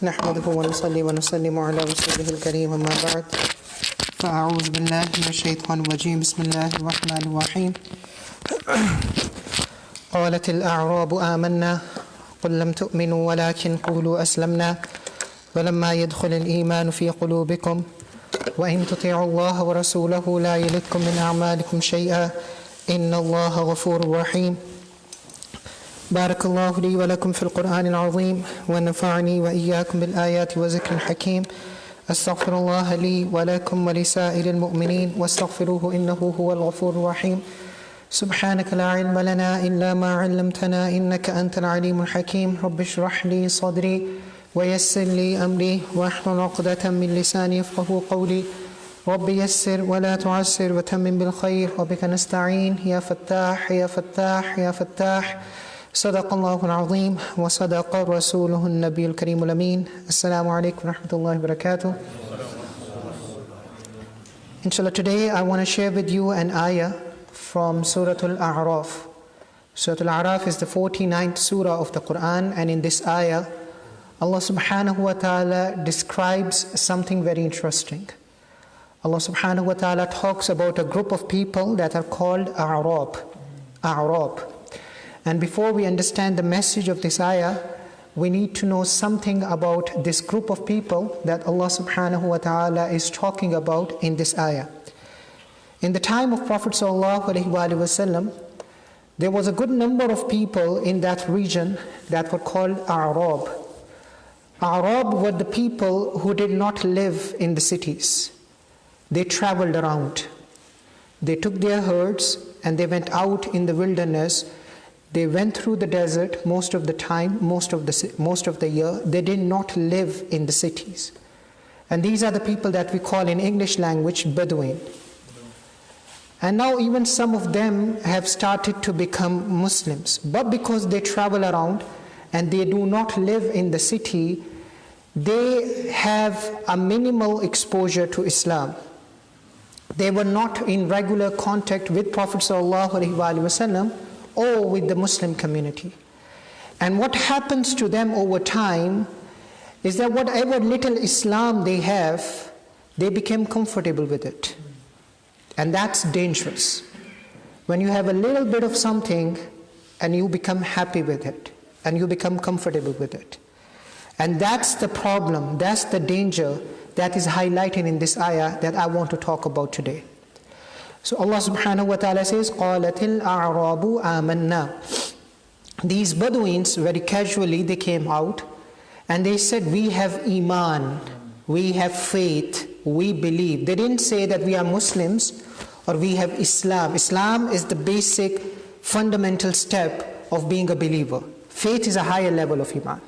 نحمده ونصلي ونسلم على رسوله الكريم أما بعد فأعوذ بالله من الشيطان الرجيم بسم الله الرحمن الرحيم قالت الأعراب آمنا قل لم تؤمنوا ولكن قولوا أسلمنا ولما يدخل الإيمان في قلوبكم وإن تطيعوا الله ورسوله لا يلدكم من أعمالكم شيئا إن الله غفور رحيم بارك الله لي ولكم في القرآن العظيم ونفعني وإياكم بالآيات وذكر الحكيم أستغفر الله لي ولكم ولسائر المؤمنين واستغفروه إنه هو الغفور الرحيم سبحانك لا علم لنا إلا ما علمتنا إنك أنت العليم الحكيم رب اشرح لي صدري ويسر لي أمري واحلل عقدة من لساني يفقهوا قولي رب يسر ولا تعسر وتمم بالخير وبك نستعين يا فتاح يا فتاح يا فتاح صدق الله العظيم وصدق رسوله النبي الكريم الأمين السلام عليكم ورحمة الله وبركاته. Inshallah, today I want to share with you an ayah from Surah Al-A'raf. Surah Al-A'raf is the 49th surah of the Quran, and in this ayah Allah subhanahu wa ta'ala describes something very interesting. Allah subhanahu wa ta'ala talks about a group of people that are called A'rab. And before we understand the message of this ayah, we need to know something about this group of people that Allah subhanahu wa ta'ala is talking about in this ayah. In the time of Prophet sallallahu alaihi wasallam, there was a good number of people in that region that were called A'rab. A'rab were the people who did not live in the cities. They traveled around. They took their herds and they went out in the wilderness. They went through the desert most of the time, most of the year. They did not live in the cities. And these are the people that we call in English language Bedouin. And now even some of them have started to become Muslims. But because they travel around and they do not live in the city, they have a minimal exposure to Islam. They were not in regular contact with Prophet ﷺ or with the Muslim community. And what happens to them over time is that whatever little Islam they have, they become comfortable with it. And that's dangerous. When you have a little bit of something and you become happy with it, and you become comfortable with it. And that's the problem, that's the danger that is highlighted in this ayah that I want to talk about today. So Allah subhanahu wa ta'ala says, قَالَتِ الْأَعْرَابُ آمَنَّا. These Bedouins, very casually, they came out and they said, we have Iman, we have faith, we believe. They didn't say that we are Muslims or we have Islam. Islam is the basic fundamental step of being a believer. Faith is a higher level of Iman.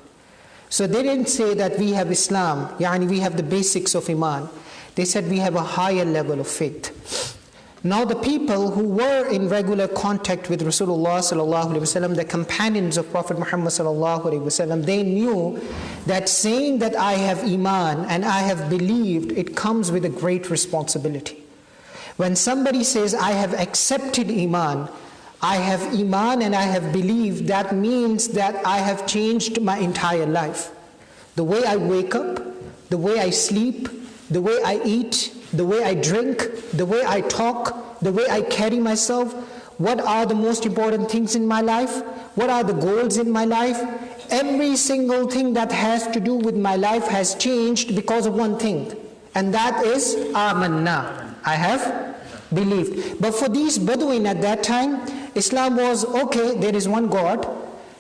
So they didn't say that we have Islam, yani we have the basics of Iman. They said we have a higher level of faith. Now the people who were in regular contact with Rasulullah sallallahu alaihi wasallam, the companions of Prophet Muhammad sallallahu alaihi wasallam, they knew that saying that I have Iman and I have believed, it comes with a great responsibility. When somebody says I have accepted Iman, I have Iman and I have believed, that means that I have changed my entire life. The way I wake up, the way I sleep, the way I eat, the way I drink, the way I talk, the way I carry myself, what are the most important things in my life, what are the goals in my life. Every single thing that has to do with my life has changed because of one thing, and that is Amanna. I have believed. But for these Bedouin at that time, Islam was, okay, there is one God,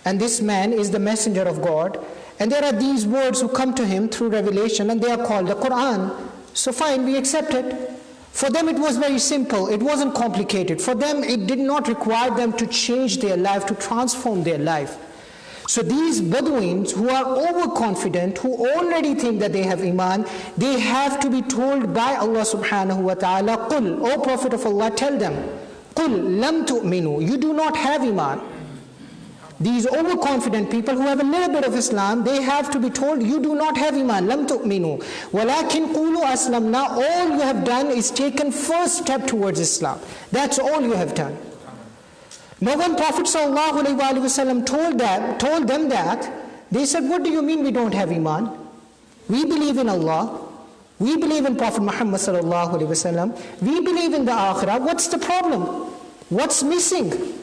and this man is the messenger of God, and there are these words who come to him through revelation, and they are called the Quran. So fine, we accept it. For them it was very simple, it wasn't complicated. For them it did not require them to change their life, to transform their life. So these Bedouins who are overconfident, who already think that they have Iman, they have to be told by Allah subhanahu wa ta'ala, Qul, O Prophet of Allah, tell them, Qul lam tu'minu, you do not have Iman. These overconfident people who have a little bit of Islam, they have to be told, you do not have Iman, lam tu'minu. Walakin qulu aslamna, all you have done is taken first step towards Islam. That's all you have done. Now when Prophet ﷺ told them that, they said, what do you mean we don't have Iman? We believe in Allah. We believe in Prophet Muhammad sallallahu alaihi wasallam. We believe in the Akhirah. What's the problem? What's missing?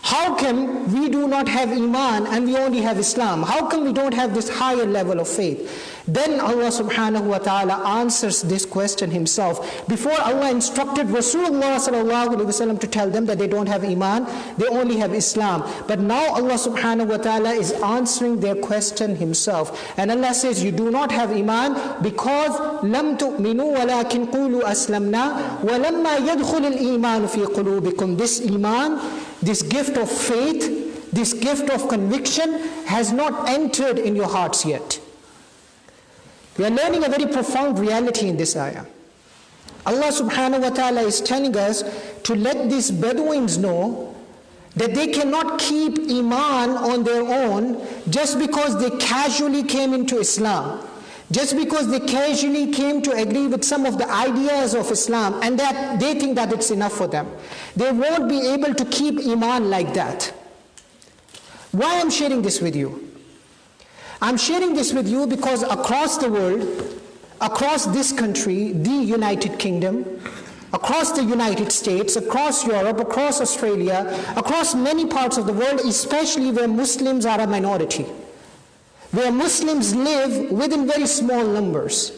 How come we do not have Iman and we only have Islam? How come we don't have this higher level of faith? Then Allah subhanahu wa ta'ala answers this question himself. Before Allah instructed Rasulullah sallallahu alaihi wasallam to tell them that they don't have Iman, they only have Islam. But now Allah subhanahu wa ta'ala is answering their question himself. And Allah says, you do not have Iman because لَمْ تُؤْمِنُوا وَلَكِنْ قُولُوا أَسْلَمْنَا وَلَمَّا يَدْخُلِ الْإِيمَانُ فِي قُلُوبِكُمْ. This Iman, this gift of faith, this gift of conviction has not entered in your hearts yet. We are learning a very profound reality in this ayah. Allah subhanahu wa ta'ala is telling us to let these Bedouins know that they cannot keep Iman on their own just because they casually came into Islam, just because they casually came to agree with some of the ideas of Islam and that they think that it's enough for them. They won't be able to keep Iman like that. Why I'm sharing this with you? I'm sharing this with you because across the world, across this country, the United Kingdom, across the United States, across Europe, across Australia, across many parts of the world, especially where Muslims are a minority, where Muslims live within very small numbers,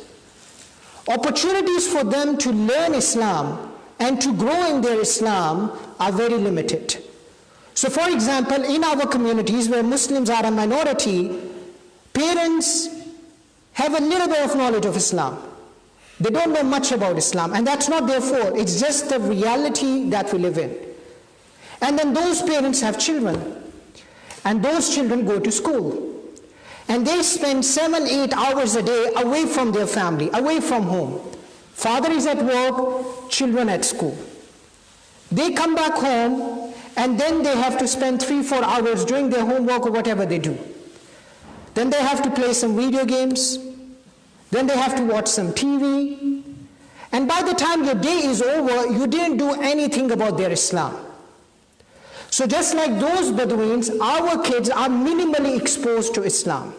opportunities for them to learn Islam and to grow in their Islam are very limited. So for example, in our communities where Muslims are a minority, parents have a little bit of knowledge of Islam. They don't know much about Islam, and that's not their fault. It's just the reality that we live in. And then those parents have children, and those children go to school. And they spend 7-8 hours a day away from their family, away from home. Father is at work, children at school. They come back home, and then they have to spend 3-4 hours doing their homework or whatever they do. Then they have to play some video games. Then they have to watch some TV. And by the time your day is over, you didn't do anything about their Islam. So just like those Bedouins, our kids are minimally exposed to Islam.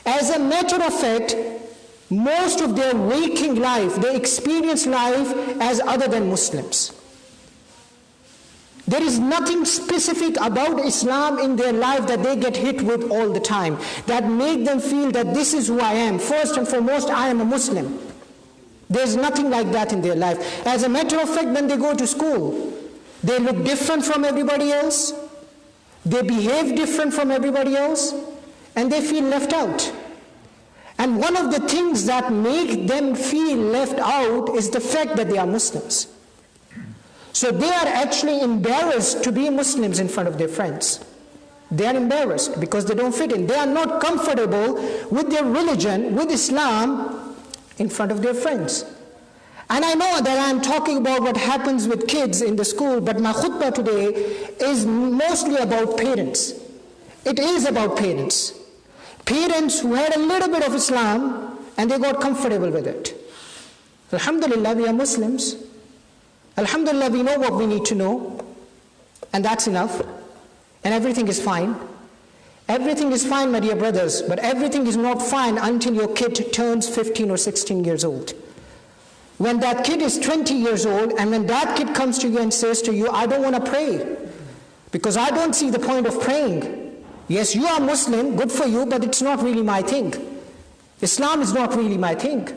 As a matter of fact, most of their waking life, they experience life as other than Muslims. There is nothing specific about Islam in their life that they get hit with all the time, that make them feel that this is who I am. First and foremost, I am a Muslim. There's nothing like that in their life. As a matter of fact, when they go to school, they look different from everybody else, they behave different from everybody else, and they feel left out. And one of the things that make them feel left out is the fact that they are Muslims. So they are actually embarrassed to be Muslims in front of their friends. They are embarrassed because they don't fit in. They are not comfortable with their religion, with Islam, in front of their friends. And I know that I am talking about what happens with kids in the school, but my khutbah today is mostly about parents. It is about parents. Parents who had a little bit of Islam and they got comfortable with it. Alhamdulillah, we are Muslims. Alhamdulillah, we know what we need to know, and that's enough, and everything is fine. Everything is fine, my dear brothers, but everything is not fine until your kid turns 15 or 16 years old. When that kid is 20 years old, and when that kid comes to you and says to you, I don't want to pray, because I don't see the point of praying. Yes, you are Muslim, good for you, but it's not really my thing. Islam is not really my thing.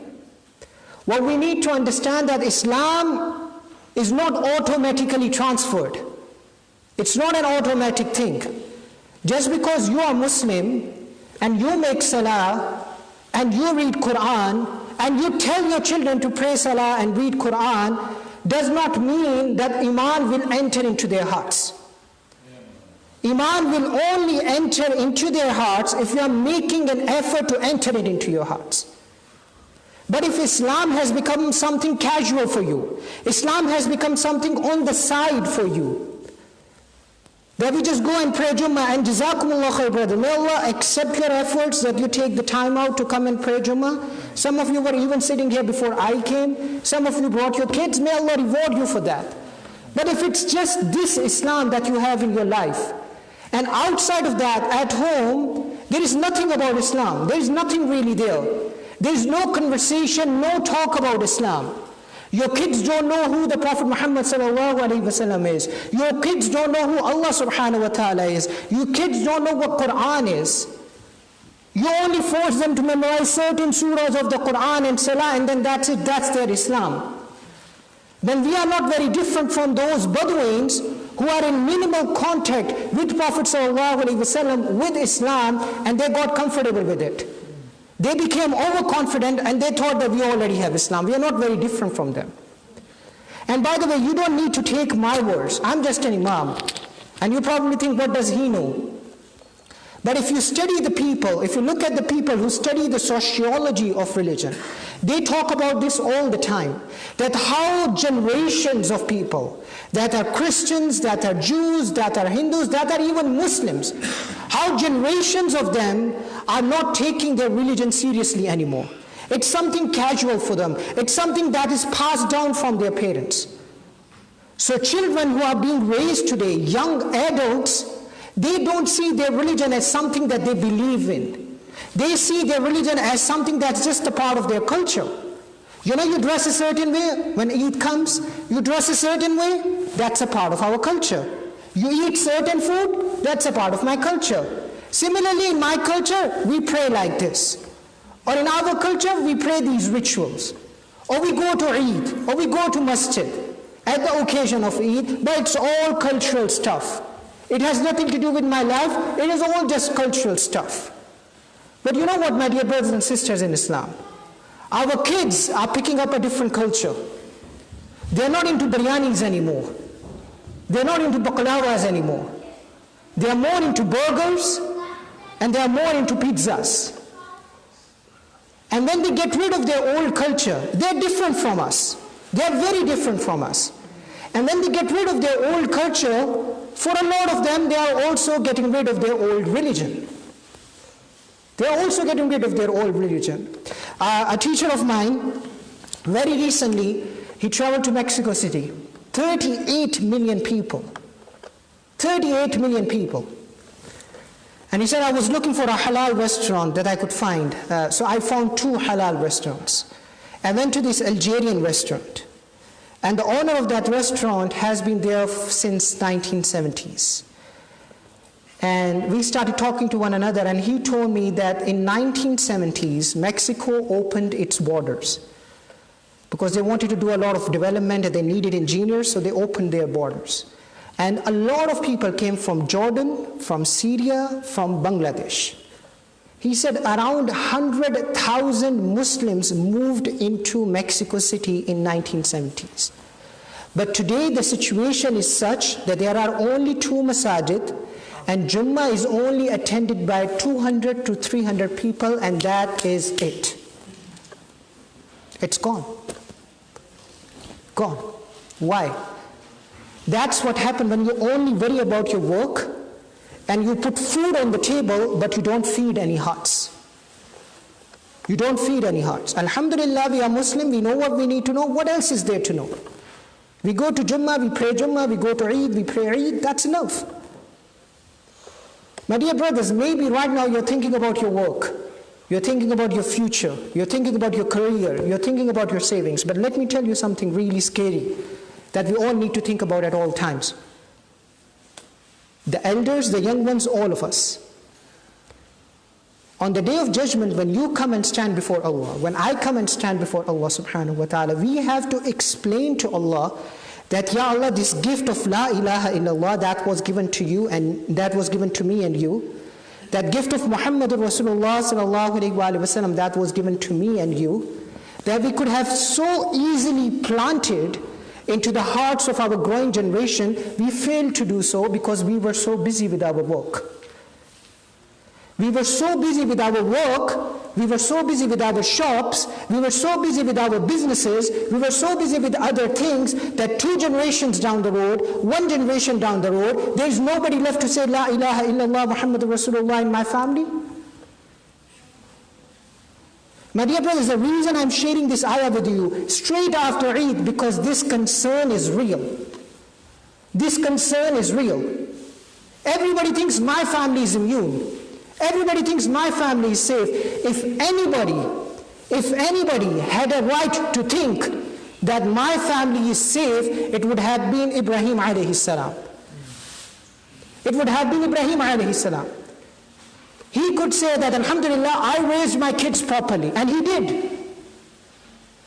What we need to understand that Islam is not automatically transferred. It's not an automatic thing. Just because you are Muslim and you make salah and you read Quran and you tell your children to pray salah and read Quran does not mean that Iman will enter into their hearts. Iman will only enter into their hearts if you are making an effort to enter it into your hearts. But if Islam has become something casual for you, Islam has become something on the side for you, that we just go and pray Jummah and Jazakumullah khair, brother. May Allah accept your efforts that you take the time out to come and pray Jummah. Some of you were even sitting here before I came. Some of you brought your kids. May Allah reward you for that. But if it's just this Islam that you have in your life, and outside of that, at home, There is nothing about Islam. There is nothing really there. There is no conversation, no talk about Islam. Your kids don't know who the Prophet Muhammad sallallahu alaihi wasallam is. Your kids don't know who Allah subhanahu wa ta'ala is. Your kids don't know what Quran is. You only force them to memorize certain surahs of the Quran and Salah, and then that's it, that's their Islam. Then we are not very different from those Bedouins who are in minimal contact with Prophet sallallahu alaihi wasallam, with Islam, and they got comfortable with it. They became overconfident and they thought that we already have Islam. We are not very different from them. And by the way, you don't need to take my words. I'm just an imam. And you probably think, what does he know? But if you study the people, if you look at the people who study the sociology of religion, they talk about this all the time. That how generations of people, that are Christians, that are Jews, that are Hindus, that are even Muslims, how generations of them are not taking their religion seriously anymore. It's something casual for them. It's something that is passed down from their parents. So children who are being raised today, young adults, they don't see their religion as something that they believe in. They see their religion as something that's just a part of their culture. You know, you dress a certain way, when Eid comes, you dress a certain way, that's a part of our culture. You eat certain food, that's a part of my culture. Similarly, in my culture, we pray like this. Or in our culture, we pray these rituals. Or we go to Eid, or we go to Masjid at the occasion of Eid, but it's all cultural stuff. It has nothing to do with my life, it is all just cultural stuff. But you know what, my dear brothers and sisters in Islam? Our kids are picking up a different culture. They're not into biryanis anymore. They're not into baklawas anymore. They're more into burgers and they're more into pizzas. And when they get rid of their old culture, they're different from us. They're very different from us. And when they get rid of their old culture, for a lot of them, they are also getting rid of their old religion. They are also getting rid of their old religion. A teacher of mine, very recently, he traveled to Mexico City. 38 million people. 38 million people. And he said, I was looking for a halal restaurant that I could find. So I found 2 halal restaurants. I went to this Algerian restaurant. And the owner of that restaurant has been there since 1970s. And we started talking to one another, and he told me that in 1970s, Mexico opened its borders because they wanted to do a lot of development and they needed engineers, so they opened their borders. And a lot of people came from Jordan, from Syria, from Bangladesh. He said around 100,000 Muslims moved into Mexico City in 1970s. But today the situation is such that there are only 2 masajid, and Jummah is only attended by 200 to 300 people, and that is it. It's gone. Gone. Why? That's what happened when you only worry about your work and you put food on the table, but you don't feed any hearts. You don't feed any hearts. Alhamdulillah, we are Muslim, we know what we need to know. What else is there to know? We go to Jummah, we pray Jummah, we go to Eid, we pray Eid, that's enough. My dear brothers, maybe right now you're thinking about your work, you're thinking about your future, you're thinking about your career, you're thinking about your savings, but let me tell you something really scary that we all need to think about at all times. The elders, the young ones, all of us. On the day of judgment, when you come and stand before Allah, when I come and stand before Allah subhanahu wa ta'ala, we have to explain to Allah that, Ya Allah, this gift of La ilaha illallah that was given to you and that was given to me and you, that gift of Muhammadur Rasulullah sallallahu alayhi wa sallam that was given to me and you, that we could have so easily planted into the hearts of our growing generation, we failed to do so because we were so busy with our work. We were so busy with our work, we were so busy with our shops, we were so busy with our businesses, we were so busy with other things that 2 generations down the road, 1 generation down the road, there is nobody left to say La ilaha illallah Muhammadur Rasulullah in my family. My dear brothers, the reason I'm sharing this ayah with you straight after Eid, because this concern is real. This concern is real. Everybody thinks my family is immune. Everybody thinks my family is safe. If anybody had a right to think that my family is safe, it would have been Ibrahim alayhi salam. It would have been Ibrahim alayhi salam. He could say that, Alhamdulillah, I raised my kids properly. And he did.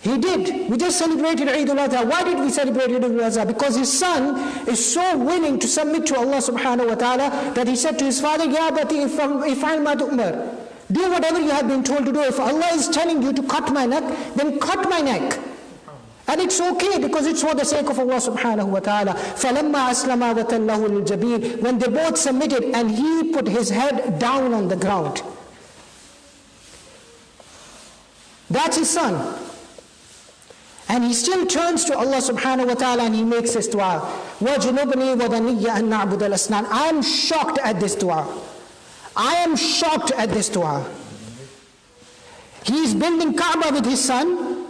He did. We just celebrated Eid al-Adha. Why did we celebrate Eid al-Adha? Because his son is so willing to submit to Allah subhanahu wa ta'ala that he said to his father, Ya Bati, if'al ma tu'mar. Do whatever you have been told to do. If Allah is telling you to cut my neck, then cut my neck. And it's okay because it's for the sake of Allah subhanahu wa ta'ala. فَلَمَّا أَسْلَمَا وَتَلَّهُ لِلْجَبِينِ. When they both submitted and he put his head down on the ground. That's his son. And he still turns to Allah subhanahu wa ta'ala and he makes this dua. وَجُنُبْنِي وَبَنِيَّ أَن نَعْبُدَ الْأَصْنَامَ. I am shocked at this dua. I am shocked at this dua. He is building Kaaba with his son.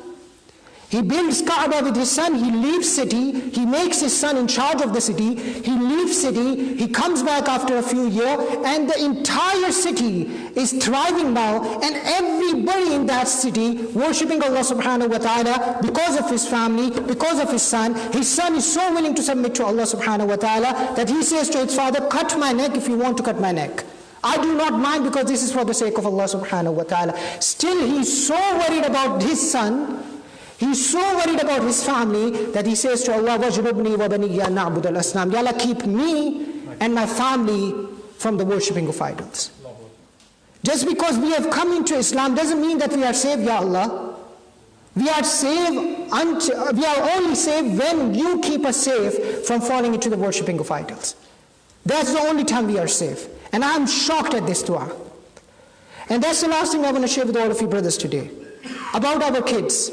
He builds Kaaba with his son, he leaves city, he makes his son in charge of the city, he leaves city, he comes back after a few years, and the entire city is thriving now, and everybody in that city worshipping Allah subhanahu wa ta'ala because of his family, because of his son. His son is so willing to submit to Allah subhanahu wa ta'ala that he says to his father, cut my neck if you want to cut my neck. I do not mind because this is for the sake of Allah subhanahu wa ta'ala. Still he's so worried about his son, he's so worried about his family that he says to Allah, وَجْنُبْنِي وَبَنِيَّ أَن نَعْبُدَ الْأَصْنَامَ. Ya Allah, keep me and my family from the worshipping of idols. Just because we have come into Islam doesn't mean that we are saved, Ya Allah. We are only saved when you keep us safe from falling into the worshipping of idols. That's the only time we are safe. And I am shocked at this dua. And that's the last thing I want to share with all of you brothers today. About our kids.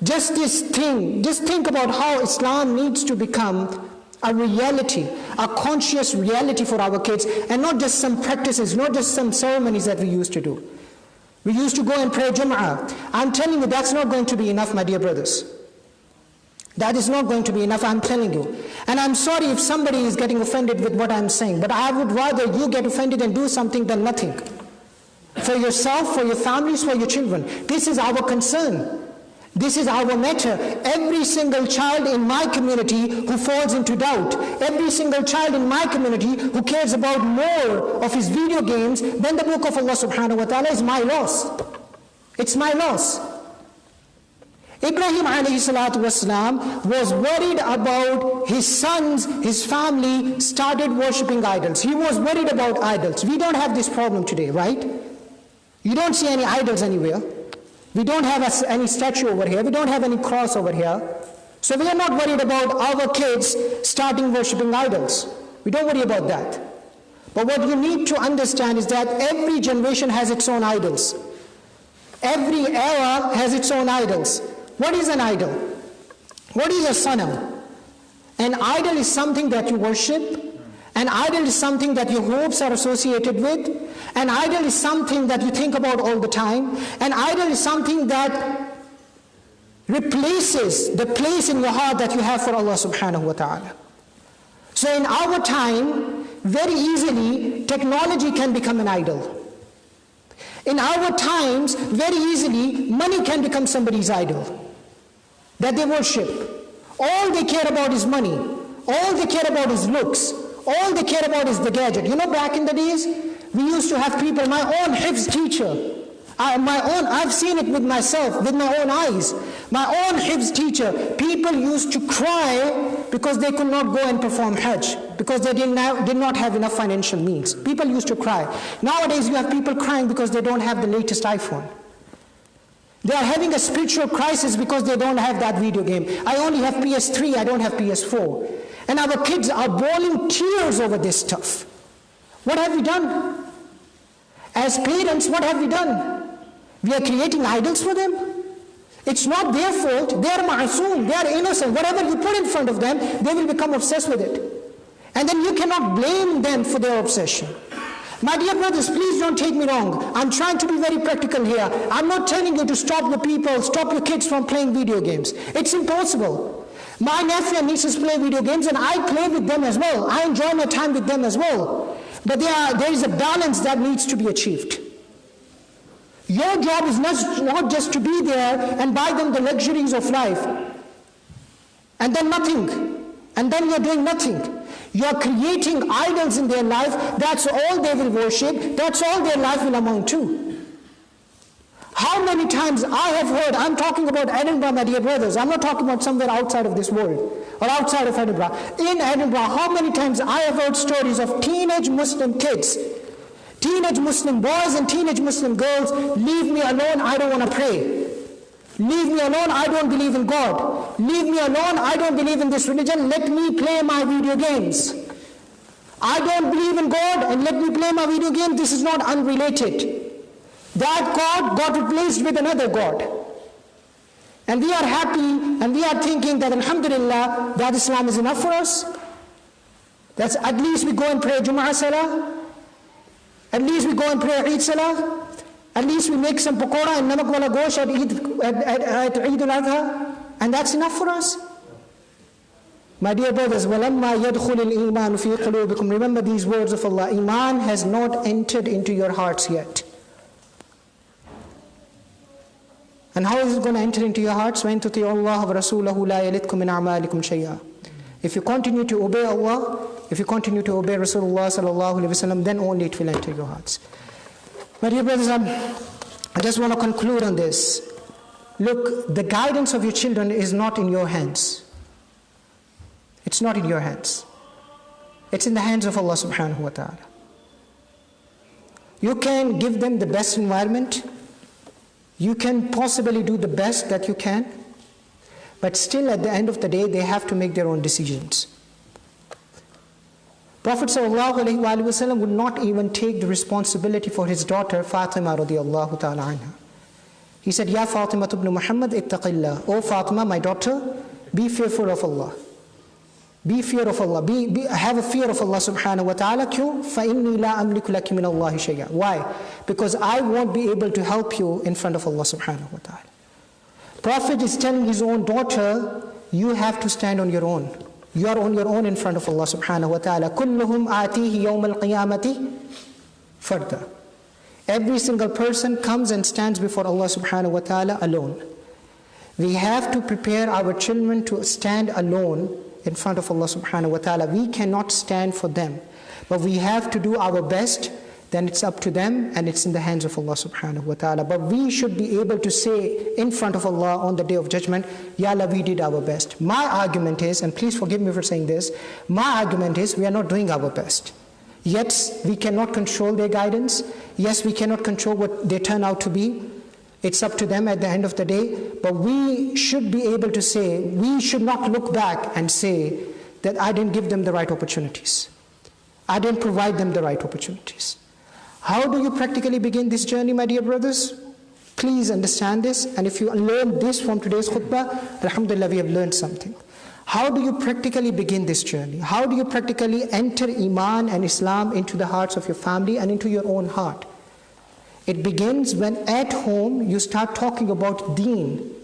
Just think about how Islam needs to become a reality, a conscious reality for our kids, and not just some practices, not just some ceremonies that we used to do. We used to go and pray Jum'ah. I'm telling you, that's not going to be enough, my dear brothers. That is not going to be enough, I'm telling you. And I'm sorry if somebody is getting offended with what I'm saying, but I would rather you get offended and do something than nothing. For yourself, for your families, for your children. This is our concern. This is our matter. Every single child in my community who falls into doubt, every single child in my community who cares about more of his video games than the book of Allah subhanahu wa ta'ala is my loss. It's my loss. Ibrahim alayhi salatu wasalam was worried about his sons, his family started worshipping idols. He was worried about idols. We don't have this problem today, right? You don't see any idols anywhere. We don't have any statue over here. We don't have any cross over here. So we are not worried about our kids starting worshipping idols. We don't worry about that. But what you need to understand is that every generation has its own idols. Every era has its own idols. What is an idol? What is a sanam? An idol is something that you worship. An idol is something that your hopes are associated with. An idol is something that you think about all the time. An idol is something that replaces the place in your heart that you have for Allah subhanahu wa ta'ala. So in our time, very easily, technology can become an idol. In our times, very easily, money can become somebody's idol that they worship. All they care about is money. All they care about is looks. All they care about is the gadget. You know, back in the days, we used to have people, my own Hifz teacher, I've seen it with myself, with my own eyes. My own Hifz teacher, people used to cry because they could not go and perform Hajj, because they did not have enough financial means. People used to cry. Nowadays you have people crying because they don't have the latest iPhone. They are having a spiritual crisis because they don't have that video game. I only have PS3, I don't have PS4. And our kids are bawling tears over this stuff. What have we done? As parents, what have we done? We are creating idols for them. It's not their fault. They are ma'asoom. They are innocent. Whatever you put in front of them, they will become obsessed with it. And then you cannot blame them for their obsession. My dear brothers, please don't take me wrong. I'm trying to be very practical here. I'm not telling you to stop the people, stop your kids from playing video games. It's impossible. My nephew and nieces play video games and I play with them as well. I enjoy my time with them as well. But there is a balance that needs to be achieved. Your job is not just to be there and buy them the luxuries of life, and then nothing, and then you're doing nothing. You're creating idols in their life. That's all they will worship. That's all their life will amount to. How many times I have heard, I'm talking about Edinburgh, my dear brothers. I'm not talking about somewhere outside of this world or outside of Edinburgh. In Edinburgh, how many times I have heard stories of teenage Muslim kids, teenage Muslim boys and teenage Muslim girls, leave me alone, I don't want to pray. Leave me alone, I don't believe in God. Leave me alone, I don't believe in this religion, let me play my video games. I don't believe in God and let me play my video game. This is not unrelated. That God got replaced with another God. And we are happy and we are thinking that alhamdulillah, that Islam is enough for us. That's at least we go and pray Jumu'ah Salah. At least we go and pray Eid Salah. At least we make some pakora and namak wala gosh at Eid al-Adha. And that's enough for us. My dear brothers, وَلَمَّا يَدْخُلِ الْإِيمَانُ فِي قُلُوبِكُمْ. Remember these words of Allah. Iman has not entered into your hearts yet. And how is it going to enter into your hearts? وَإِن تُطِيعُوا اللَّهَ وَرَسُولَهُ لَا يَلِتْكُم مِّنْ أَعْمَالِكُمْ شَيْئًا. If you continue to obey Allah, if you continue to obey Rasulullah sallallahu alaihi wasallam, then only it will enter your hearts. My dear brothers, I just want to conclude on this. Look, the guidance of your children is not in your hands. It's not in your hands. It's in the hands of Allah subhanahu wa ta'ala. You can give them the best environment. You can possibly do the best that you can. But still at the end of the day, they have to make their own decisions. Prophet ﷺ would not even take the responsibility for his daughter Fatima radiyallahu ta'ala anha. He said, Ya Fatima ibn Muhammad, ittaqillah. Oh Fatima, my daughter, be fearful of Allah. Be fear of Allah. Have a fear of Allah subhanahu wa ta'ala. Kyun? فَإِنِّي لَا أَمْلِكُ لَكِ مِنَ اللَّهِ شَيْئًا. Why? Because I won't be able to help you in front of Allah subhanahu wa ta'ala. Prophet is telling his own daughter, you have to stand on your own. You are on your own in front of Allah subhanahu wa ta'ala. كُلُّهُمْ آتِيهِ يَوْمَ الْقِيَامَةِ فَرْدًا. Every single person comes and stands before Allah subhanahu wa ta'ala alone. We have to prepare our children to stand alone in front of Allah subhanahu wa ta'ala. We cannot stand for them, but we have to do our best. Then it's up to them and it's in the hands of Allah subhanahu wa ta'ala. But we should be able to say in front of Allah on the day of judgment, Ya Allah, we did our best. My argument is, and please forgive me for saying this, my argument is we are not doing our best. Yes, we cannot control their guidance. Yes, we cannot control what they turn out to be. It's up to them at the end of the day. But we should be able to say, we should not look back and say that I didn't give them the right opportunities. I didn't provide them the right opportunities. How do you practically begin this journey, my dear brothers? Please understand this. And if you learn this from today's khutbah, alhamdulillah, we have learned something. How do you practically begin this journey? How do you practically enter Iman and Islam into the hearts of your family and into your own heart? It begins when at home you start talking about deen.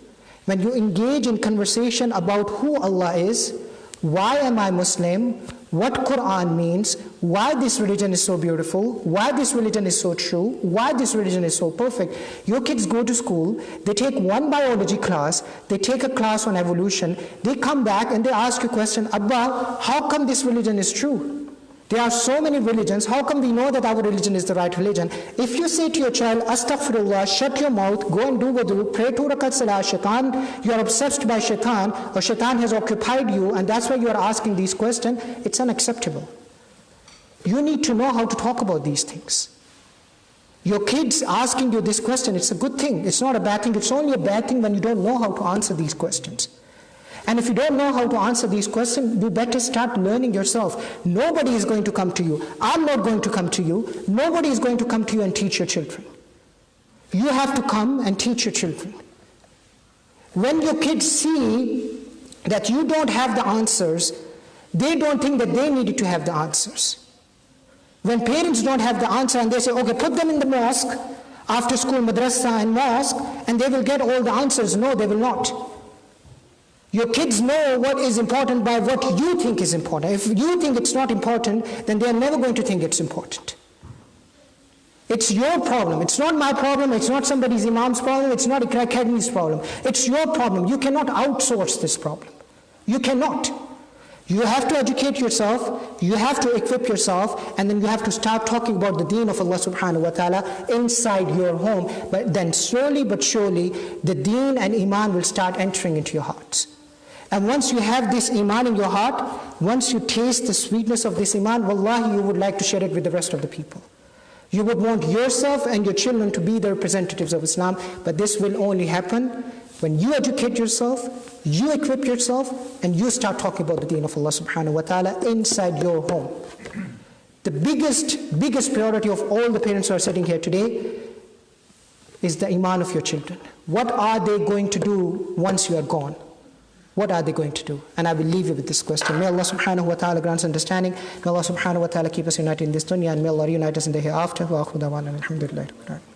When you engage in conversation about who Allah is, why am I Muslim, what Quran means, why this religion is so beautiful, why this religion is so true, why this religion is so perfect. Your kids go to school, they take one biology class, they take a class on evolution, they come back and they ask you a question, Abba, how come this religion is true? There are so many religions, how come we know that our religion is the right religion? If you say to your child, Astaghfirullah, shut your mouth, go and do wudu, pray 2 rakat salah, shaitan, you are obsessed by shaitan, or shaitan has occupied you, and that's why you are asking these questions, it's unacceptable. You need to know how to talk about these things. Your kids asking you this question, it's a good thing, it's not a bad thing, it's only a bad thing when you don't know how to answer these questions. And if you don't know how to answer these questions, you better start learning yourself. Nobody is going to come to you. I'm not going to come to you. Nobody is going to come to you and teach your children. You have to come and teach your children. When your kids see that you don't have the answers, they don't think that they needed to have the answers. When parents don't have the answer and they say, okay, put them in the mosque, after school, madrasa and mosque, and they will get all the answers. No, they will not. Your kids know what is important by what you think is important. If you think it's not important, then they are never going to think it's important. It's your problem. It's not my problem. It's not somebody's imam's problem. It's not a academy's problem. It's your problem. You cannot outsource this problem. You cannot. You have to educate yourself, you have to equip yourself, and then you have to start talking about the deen of Allah subhanahu wa ta'ala inside your home. But then slowly but surely, the deen and iman will start entering into your hearts. And once you have this iman in your heart, once you taste the sweetness of this iman, wallahi, you would like to share it with the rest of the people. You would want yourself and your children to be the representatives of Islam, but this will only happen when you educate yourself, you equip yourself, and you start talking about the deen of Allah subhanahu wa ta'ala inside your home. The biggest priority of all the parents who are sitting here today is the iman of your children. What are they going to do once you are gone? What are they going to do? And I will leave you with this question. May Allah subhanahu wa ta'ala grant us understanding. May Allah subhanahu wa ta'ala keep us united in this dunya, and may Allah reunite us in the hereafter. Wa akhiru da'wana alhamdulillahi rabbil alamin.